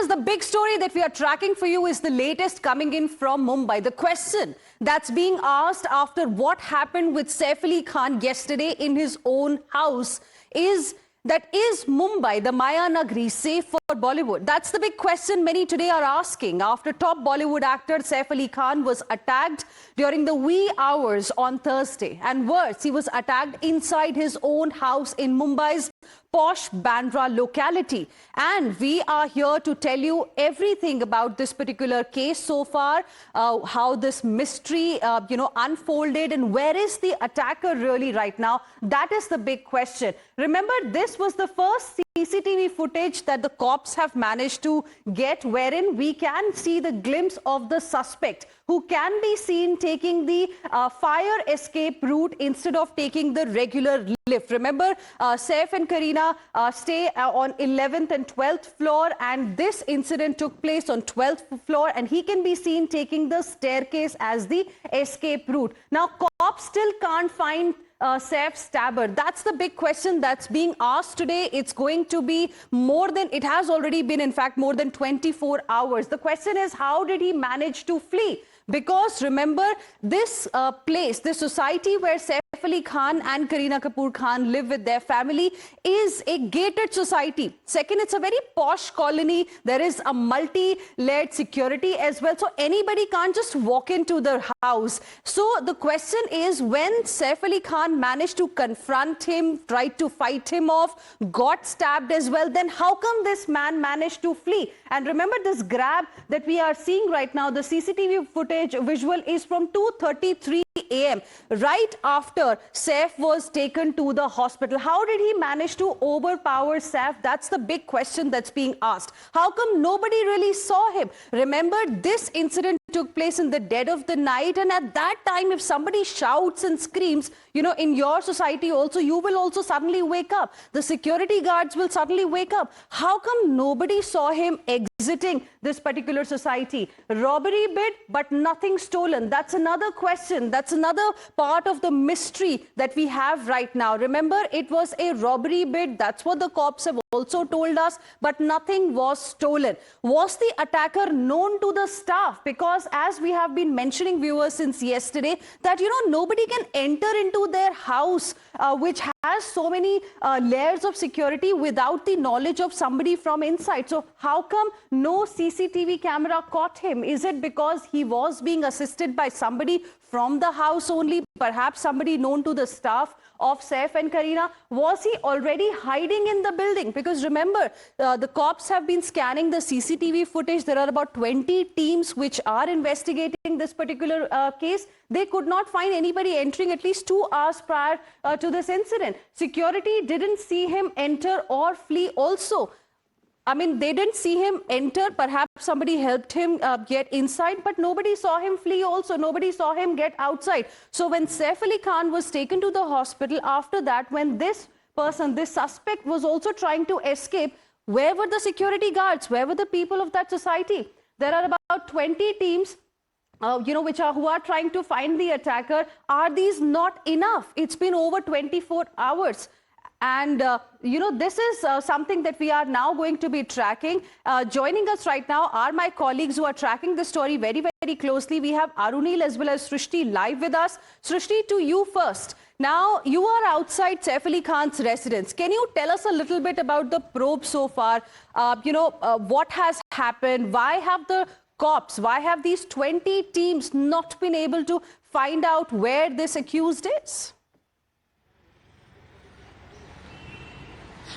course, the big story that we are tracking for you is the latest coming in from Mumbai. The question that's being asked after what happened with Saif Ali Khan yesterday in his own house is Mumbai, the Maya Nagri, safe for Bollywood? That's the big question many today are asking after top Bollywood actor Saif Ali Khan was attacked during the wee hours on Thursday. And worse, he was attacked inside his own house in Mumbai's posh Bandra locality. And we are here to tell you everything about this particular case so far, how this mystery, unfolded, and where is the attacker really right now? That is the big question. Remember, this was the first CCTV footage that the cops have managed to get, wherein we can see the glimpse of the suspect who can be seen taking the fire escape route instead of taking the regular lift. Remember, Saif and Kareena stay on 11th and 12th floor, and this incident took place on 12th floor, and he can be seen taking the staircase as the escape route. Now, cops still can't find Saif's stabber. That's the big question that's being asked today. It's going to be more than, it has already been, in fact, more than 24 hours. The question is, how did he manage to flee? Because remember, this place, this society where Saif Ali Khan and Kareena Kapoor Khan live with their family is a gated society. Second, it's a very posh colony. There is a multi-layered security as well. So anybody can't just walk into their house. So the question is, when Saif Ali Khan managed to confront him, tried to fight him off, got stabbed as well, then how come this man managed to flee? And remember, this grab that we are seeing right now, the CCTV footage visual is from 2:33 a.m. right after Saif was taken to the hospital. How did he manage to overpower Saif? That's the big question that's being asked. How come nobody really saw him? Remember, this incident took place in the dead of the night, and at that time, if somebody shouts and screams, in your society also, you will also suddenly wake up. The security guards will suddenly wake up. How come nobody saw him exiting this particular society? Robbery bid, but nothing stolen. That's another question. That's another part of the mystery that we have right now. Remember, it was a robbery bid. That's what the cops have also told us, but nothing was stolen. Was the attacker known to the staff? Because as we have been mentioning, viewers, since yesterday, that nobody can enter into their house which has so many layers of security without the knowledge of somebody from inside. So how come no CCTV camera caught him? Is it because he was being assisted by somebody from the house only, perhaps somebody known to the staff of Saif and Kareena? Was he already hiding in the building? Because remember, the cops have been scanning the CCTV footage. There are about 20 teams which are investigating this particular case. They could not find anybody entering at least 2 hours prior to this incident. Security didn't see him enter or flee also. I mean, they didn't see him enter. Perhaps somebody helped him get inside, but nobody saw him flee also. Nobody saw him get outside. So when Saif Ali Khan was taken to the hospital, after that, when this person, this suspect, was also trying to escape, where were the security guards? Where were the people of that society? There are about 20 teams who are trying to find the attacker. Are these not enough? It's been over 24 hours. And, this is something that we are now going to be tracking. Joining us right now are my colleagues who are tracking the story very, very closely. We have Arunil as well as Srishti live with us. Srishti, to you first. Now, you are outside Saif Ali Khan's residence. Can you tell us a little bit about the probe so far? What has happened? Why have the cops, why have these 20 teams not been able to find out where this accused is?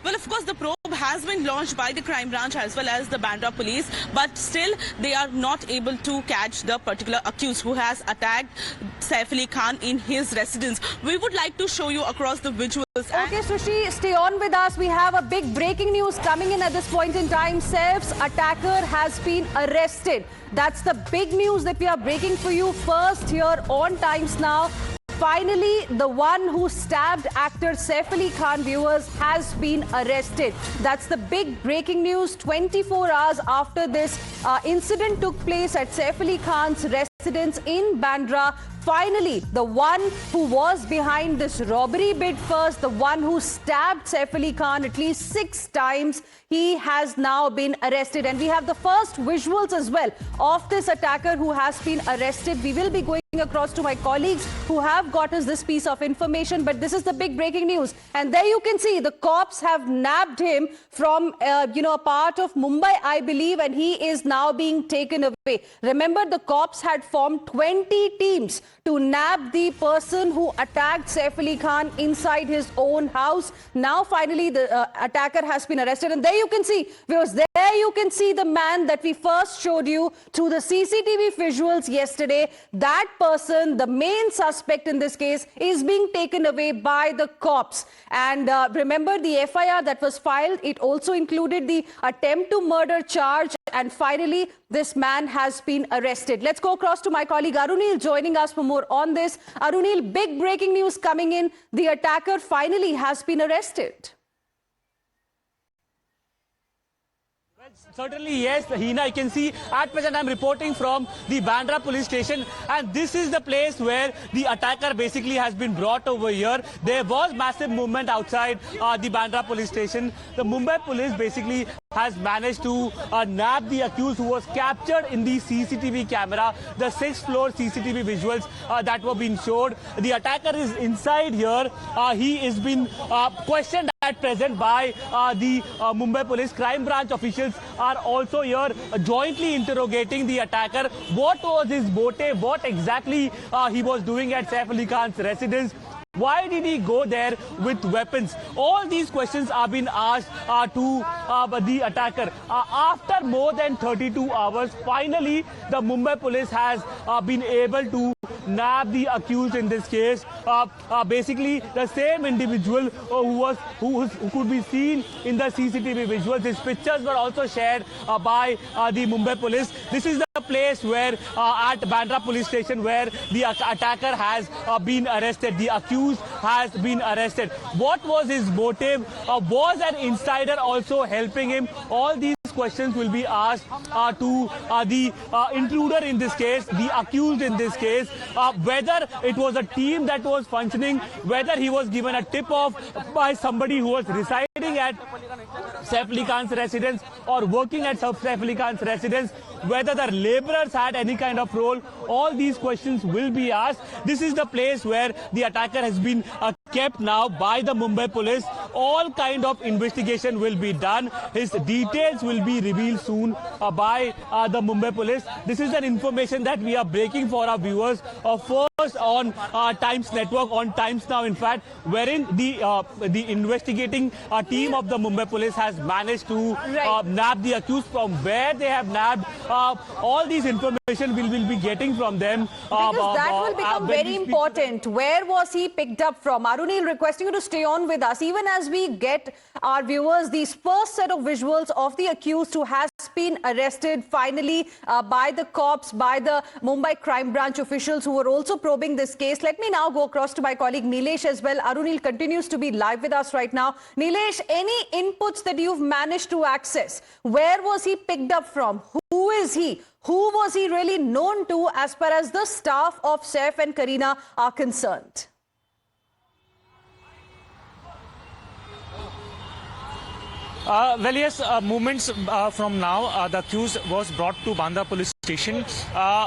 Well, of course, the probe has been launched by the crime branch as well as the Bandra police, but still they are not able to catch the particular accused who has attacked Saif Ali Khan in his residence. We would like to show you across the visuals. Okay, Sushi, stay on with us. We have a big breaking news coming in at this point in time. Saif's attacker has been arrested. That's the big news that we are breaking for you first here on Times Now. Finally, the one who stabbed actor Saif Ali Khan, viewers, has been arrested. That's the big breaking news 24 hours after this incident took place at Saif Ali Khan's residence. residence in Bandra. Finally, the one who was behind this robbery bid first, the one who stabbed Saif Ali Khan at least 6 times, he has now been arrested. And we have the first visuals as well of this attacker who has been arrested. We will be going across to my colleagues who have got us this piece of information, but this is the big breaking news. And there you can see the cops have nabbed him from a part of Mumbai, I believe, and he is now being taken away. Remember, the cops had formed 20 teams to nab the person who attacked Saif Ali Khan inside his own house. Now finally the attacker has been arrested, and there you can see, viewers, there you can see the man that we first showed you through the CCTV visuals yesterday. That person, the main suspect in this case, is being taken away by the cops. And remember, the FIR that was filed, it also included the attempt to murder charge. And finally, this man has been arrested. Let's go across to my colleague Arunil joining us for more on this. Arunil, big breaking news coming in. The attacker finally has been arrested. Certainly, yes, Hina, I can see at present I'm reporting from the Bandra police station, and this is the place where the attacker basically has been brought over here. There was massive movement outside the Bandra police station. The Mumbai police basically has managed to nab the accused who was captured in the CCTV camera, the 6th floor CCTV visuals that were being showed. The attacker is inside here. He is being questioned at present by the Mumbai police. Crime branch officials are also here jointly interrogating the attacker. What was his motive? What exactly he was doing at Saif Ali Khan's residence? Why did he go there with weapons? All these questions are being asked to the attacker. After more than 32 hours, finally, the Mumbai police has been able to nab the accused in this case. Basically, the same individual who could be seen in the CCTV visuals. His pictures were also shared by the Mumbai police. This is the place where at Bandra police station where the attacker has been arrested. The accused has been arrested. What was his motive? Was an insider also helping him? All these questions will be asked to the intruder in this case, the accused in this case, whether it was a team that was functioning, whether he was given a tip-off by somebody who was residing at Saif Ali Khan's residence or working at Saif Ali Khan's residence, whether the laborers had any kind of role. All these questions will be asked. This is the place where the attacker has been kept now by the Mumbai police. All kind of investigation will be done. His details will be revealed soon by the Mumbai police. This is an information that we are breaking for our viewers. First on Times Network, on Times Now, in fact, wherein the investigating team of the Mumbai police has managed to nab the accused. From where they have nabbed, all these information we will be getting from them. Because that will become very important. Where was he picked up from? Arunil, requesting you to stay on with us, even as we get our viewers these first set of visuals of the accused who has been arrested finally by the cops, by the Mumbai crime branch officials who were also probing this case. Let me now go across to my colleague Nilesh as well. Arunil continues to be live with us right now. Nilesh, any inputs that you've managed to access? Where was he picked up from? Who is he? Who was he really known to as far as the staff of Saif and Kareena are concerned? Well, yes, moments from now, the accused was brought to Bandra police station.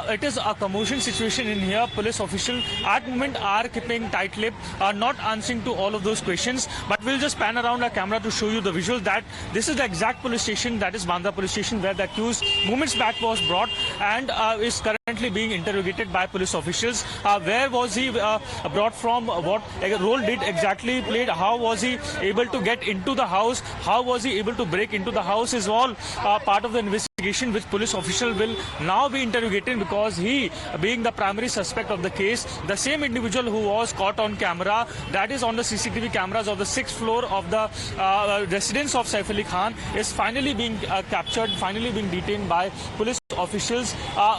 It is a commotion situation in here. Police officials at the moment are keeping tight-lipped, not answering to all of those questions. But we'll just pan around our camera to show you the visual that this is the exact police station, that is Bandra police station, where the accused moments back was brought and is currently being interrogated by police officials. Where was he brought from? What role did exactly played? How was he able to get into the house? How was he able to break into the house? Is all part of the investigation which police official will now be interrogating, because he, being the primary suspect of the case, the same individual who was caught on camera, that is on the CCTV cameras of the 6th floor of the residence of Saif Ali Khan, is finally being captured, finally being detained by police officials.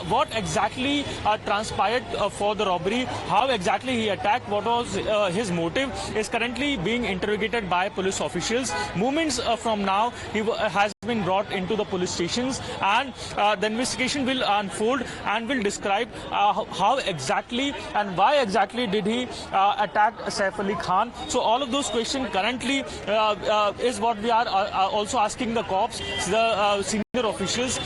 What exactly transpired for the robbery, how exactly he attacked, what was his motive, is currently being interrogated by police officials. Moments from now, he has been brought into the police stations, and the investigation will unfold and will describe how exactly and why exactly did he attack Saif Ali Khan. So all of those questions currently is what we are also asking the cops, the senior officials.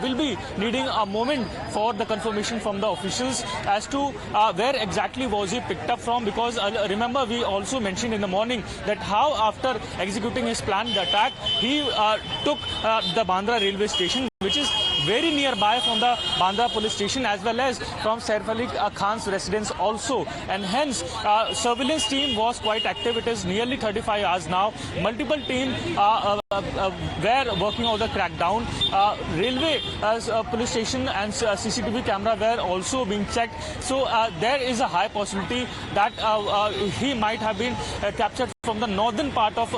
Will be needing a moment for the confirmation from the officials as to where exactly was he picked up from, because remember we also mentioned in the morning that how after executing his planned attack he took the Bandra railway station, which is very nearby from the Bandra police station, as well as from Saif Ali Khan's residence also, and hence surveillance team was quite active. It is nearly 35 hours now. Multiple teams were working on the crackdown. Railway police station and CCTV camera were also being checked. So there is a high possibility that he might have been captured from the northern part of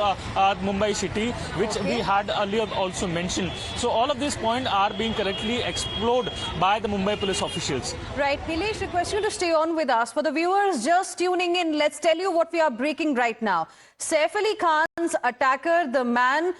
Mumbai city, which we had earlier also mentioned. So all of these points are being correctly explored by the Mumbai police officials. Right, Nilesh, request you to stay on with us. For the viewers just tuning in, let's tell you what we are breaking right now. Saif Ali Khan's attacker, the man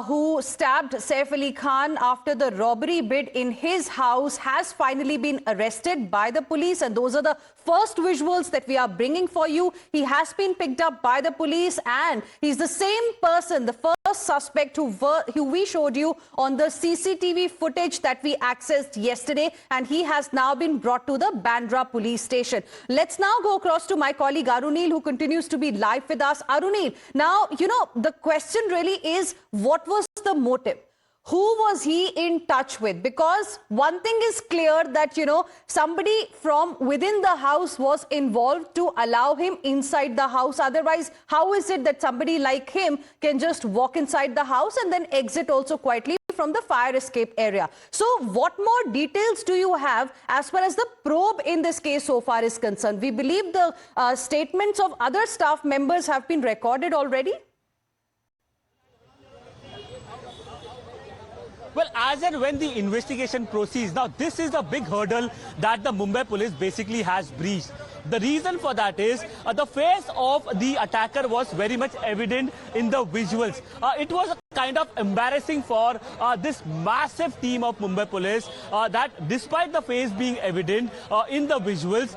who stabbed Saif Ali Khan after the robbery bid in his house, has finally been arrested by the police, and those are the first visuals that we are bringing for you. He has been picked up by the police, and he's the same person, the first suspect who we showed you on the CCTV footage that we accessed yesterday, and he has now been brought to the Bandra police station. Let's now go across to my colleague Arunil, who continues to be live with us. Arunil, now, you know, the question really is, what was the motive? Who was he in touch with? Because one thing is clear that, you know, somebody from within the house was involved to allow him inside the house. Otherwise, how is it that somebody like him can just walk inside the house and then exit also quietly from the fire escape area? So what more details do you have as far as the probe in this case so far is concerned? We believe the statements of other staff members have been recorded already. Well, as and when the investigation proceeds, now this is a big hurdle that the Mumbai police basically has breached. The reason for that is the face of the attacker was very much evident in the visuals. It was kind of embarrassing for this massive team of Mumbai police that despite the face being evident in the visuals,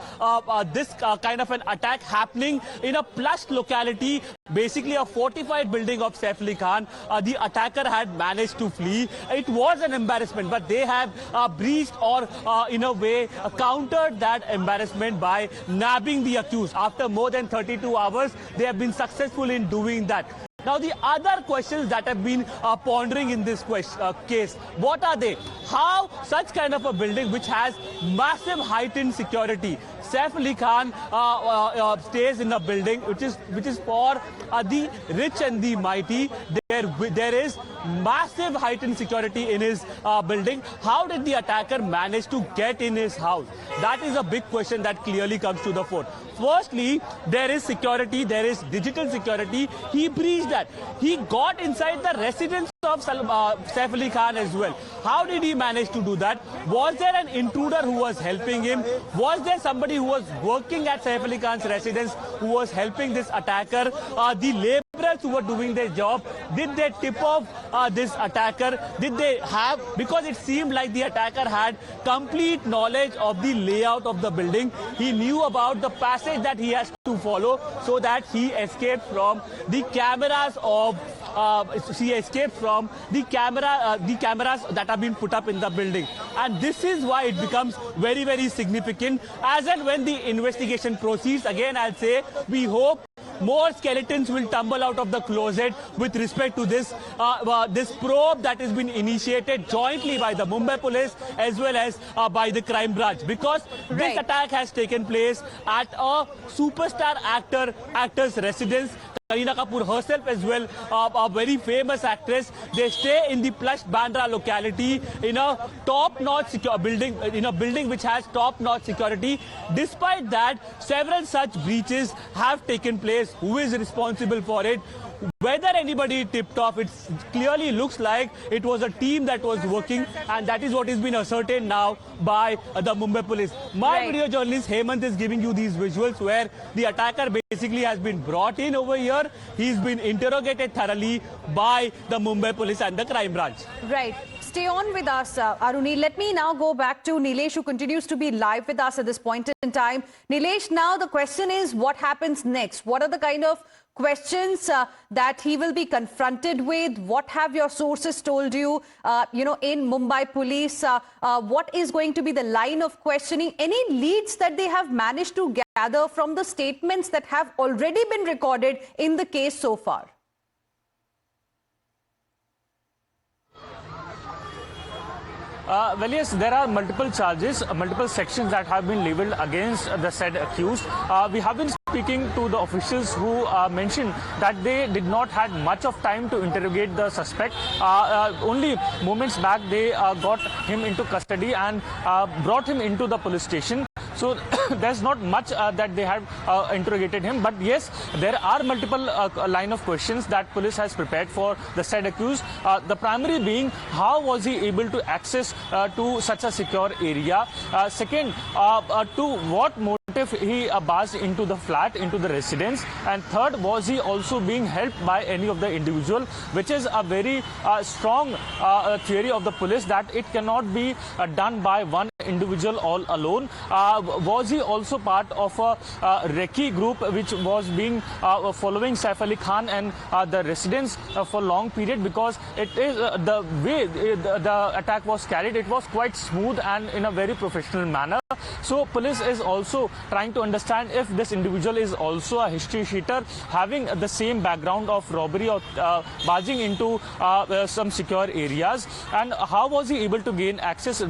this kind of an attack happening in a plush locality, basically a fortified building of Saif Ali Khan, the attacker had managed to flee. It was an embarrassment, but they have breached or in a way countered that embarrassment by nabbing the accused. After more than 32 hours, they have been successful in doing that. Now, the other questions that have been pondering in this case, what are they? How such kind of a building which has massive heightened security, Saif Ali Khan stays in a building which is for the rich and the mighty. There is massive heightened security in his building. How did the attacker manage to get in his house? That is a big question that clearly comes to the fore. Firstly, there is security, there is digital security. He breached that. He got inside the residence of Saif Ali Khan as well. How did he manage to do that? Was there an intruder who was helping him? Was there somebody who was working at Saif Ali Khan's residence who was helping this attacker? The laborers who were doing their job, did they tip off this attacker? Did they have, because it seemed like the attacker had complete knowledge of the layout of the building. He knew about the passage that he has to follow so that he escaped from the cameras of the cameras that have been put up in the building. And this is why it becomes very, very significant. As and when the investigation proceeds, again, I'll say, we hope more skeletons will tumble out of the closet with respect to this this probe that has been initiated jointly by the Mumbai police as well as by the crime branch, because this attack has taken place at a superstar actor's residence. Kareena Kapoor herself as well, a very famous actress. They stay in the plush Bandra locality in a top-notch building, in a building which has top-notch security. Despite that, several such breaches have taken place. Who is responsible for it? whether anybody tipped off, it clearly looks like it was a team that was working, and that is what has been ascertained now by the Mumbai police. My video journalist Hemant is giving you these visuals where the attacker basically has been brought in over here. He's been interrogated thoroughly by the Mumbai police and the crime branch. Right. Stay on with us, Aruni. Let me now go back to Nilesh, who continues to be live with us at this point in time. Nilesh, now the question is, what happens next? What are the kind of questions that he will be confronted with? What have your sources told you, in Mumbai police? What is going to be the line of questioning? Any leads that they have managed to gather from the statements that have already been recorded in the case so far? Well, yes, there are multiple charges, multiple sections that have been leveled against the said accused. We have been speaking to the officials who mentioned that they did not had much of time to interrogate the suspect. Only moments back, they got him into custody and brought him into the police station. So there's not much that they have interrogated him. But yes, there are multiple line of questions that police has prepared for the said accused. The primary being, how was he able to access to such a secure area? Second, to what motive he barged into the flat, into the residence? And third, was he also being helped by any of the individual? Which is a very strong theory of the police that it cannot be done by one individual all alone. Was he also part of a recce group which was being following Saif Ali Khan and the residents for long period? Because it is the way the attack was carried, it was quite smooth and in a very professional manner. So police is also trying to understand if this individual is also a history sheeter, having the same background of robbery or barging into some secure areas, and how was he able to gain access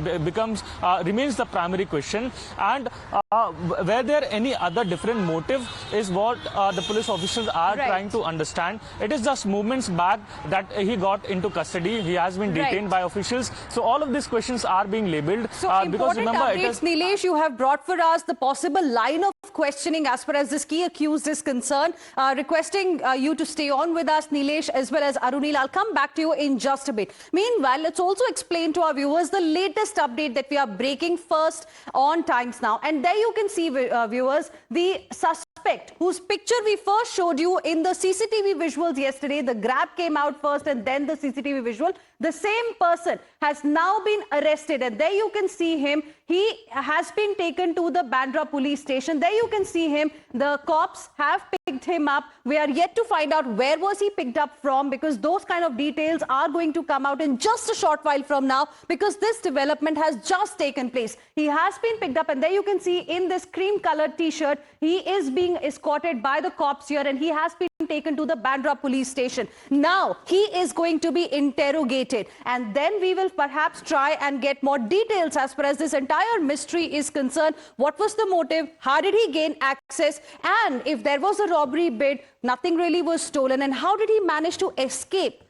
remains the primary question. And were there any other different motive is what the police officials are trying to understand. It is just moments back that he got into custody. He has been detained by officials. So all of these questions are being labelled. So because remember, updates, Nilesh, you have brought for us the possible line of questioning as far as this key accused is concerned. Requesting you to stay on with us, Nilesh, as well as Arunil. I'll come back to you in just a bit. Meanwhile, let's also explain to our viewers the latest update that we are breaking first on Times Now. And there you can see, viewers, the suspect whose picture we first showed you in the CCTV visuals yesterday. The grab came out first and then the CCTV visual. The same person has now been arrested, and there you can see him. He has been taken to the Bandra police station. There you can see him. The cops have picked him up. We are yet to find out where was he picked up from, because those kind of details are going to come out in just a short while from now, because this development has just taken place. He has been picked up, and there you can see in this cream colored t-shirt, he is being escorted by the cops here, and he has been taken to the Bandra police station. Now he is going to be interrogated, and then we will perhaps try and get more details as far as this entire mystery is concerned. What was the motive? How did he gain access? And if there was a robbery bid, nothing really was stolen, and how did he manage to escape,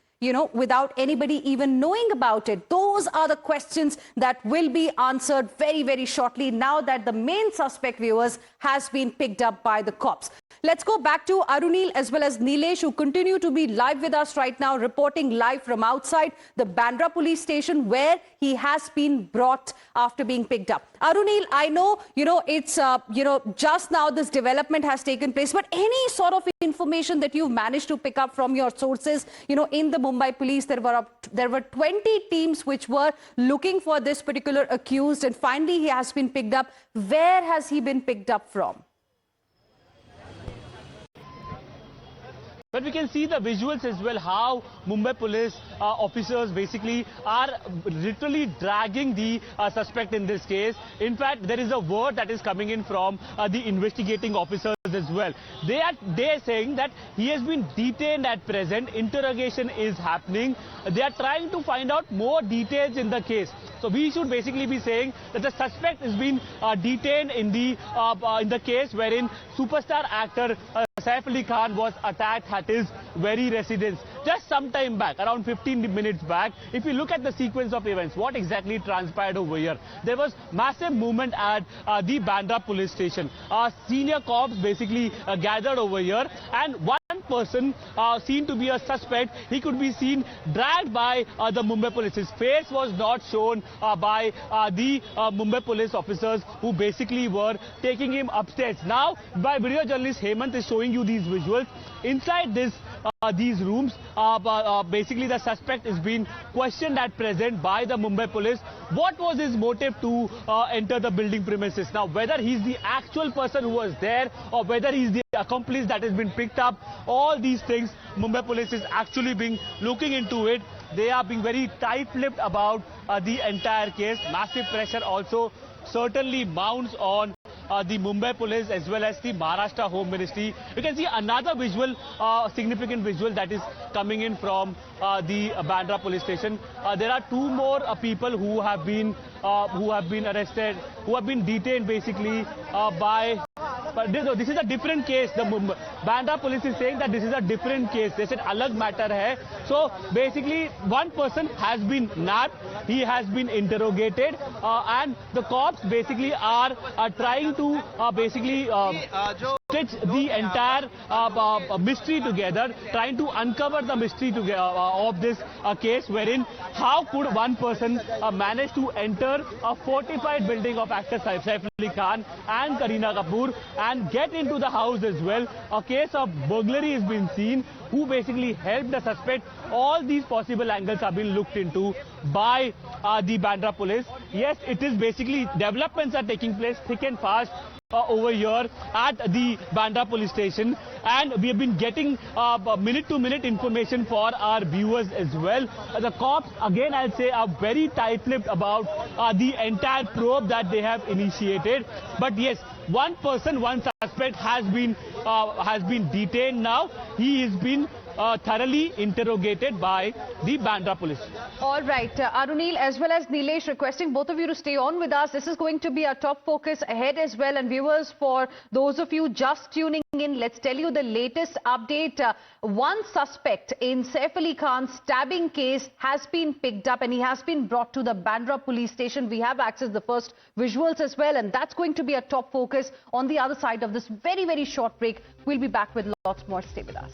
without anybody even knowing about it? Those are the questions that will be answered very, very shortly, now that the main suspect, viewers, has been picked up by the cops. Let's go back to Arunil as well as Nilesh, who continue to be live with us right now, reporting live from outside the Bandra police station, where he has been brought after being picked up. Arunil, I know, it's, just now this development has taken place, but any sort of information that you've managed to pick up from your sources, in the Mumbai police, there were 20 teams which were looking for this particular accused, and finally he has been picked up. Where has he been picked up from? But we can see the visuals as well, how Mumbai police officers basically are literally dragging the suspect in this case. In fact, there is a word that is coming in from the investigating officers as well. They are saying that he has been detained at present. Interrogation is happening. They are trying to find out more details in the case. So we should basically be saying that the suspect has been detained in the case wherein superstar actor Saif Ali Khan was attacked at his very residence just some time back, around 15 minutes back. If you look at the sequence of events, what exactly transpired over here? There was massive movement at the Bandra police station. Senior cops basically gathered over here, and one person seen to be a suspect, he could be seen dragged by the Mumbai police. His face was not shown by the Mumbai police officers who basically were taking him upstairs. Now, my video journalist Hemant is showing you these visuals. Inside these rooms, basically the suspect is being questioned at present by the Mumbai police. What was his motive to enter the building premises? Now, whether he's the actual person who was there or whether he's the accomplice that has been picked up, all these things Mumbai police is actually looking into it. They are being very tight-lipped about the entire case. Massive pressure also certainly mounts on the Mumbai police as well as the Maharashtra Home Ministry. You can see another visual, significant visual that is coming in from the Bandra police station. There are two more people who have been arrested, who have been detained basically by. But this is a different case. The Bandra police is saying that this is a different case. They said alag matter hai. So basically, one person has been nabbed. He has been interrogated, and the cops basically are trying to stitch the entire mystery together, trying to uncover the mystery of this case, wherein how could one person manage to enter a fortified building of actor Saif Ali Khan and Kareena Kapoor and get into the house as well. A case of burglary has been seen. Who basically helped the suspect? All these possible angles have been looked into by the Bandra police. Yes, it is basically developments are taking place thick and fast over here at the Bandra police station, and we have been getting minute-to-minute information for our viewers as well. The cops, again I'll say, are very tight-lipped about the entire probe that they have initiated. But yes, one person, one suspect has been detained now. He has been thoroughly interrogated by the Bandra police. All right, Arunil as well as Nilesh, requesting both of you to stay on with us. This is going to be our top focus ahead as well. And viewers, for those of you just tuning in, let's tell you the latest update. One suspect in Saif Ali Khan's stabbing case has been picked up and he has been brought to the Bandra police station. We have accessed the first visuals as well, and that's going to be a top focus on the other side of this very, very short break. We'll be back with lots more. Stay with us.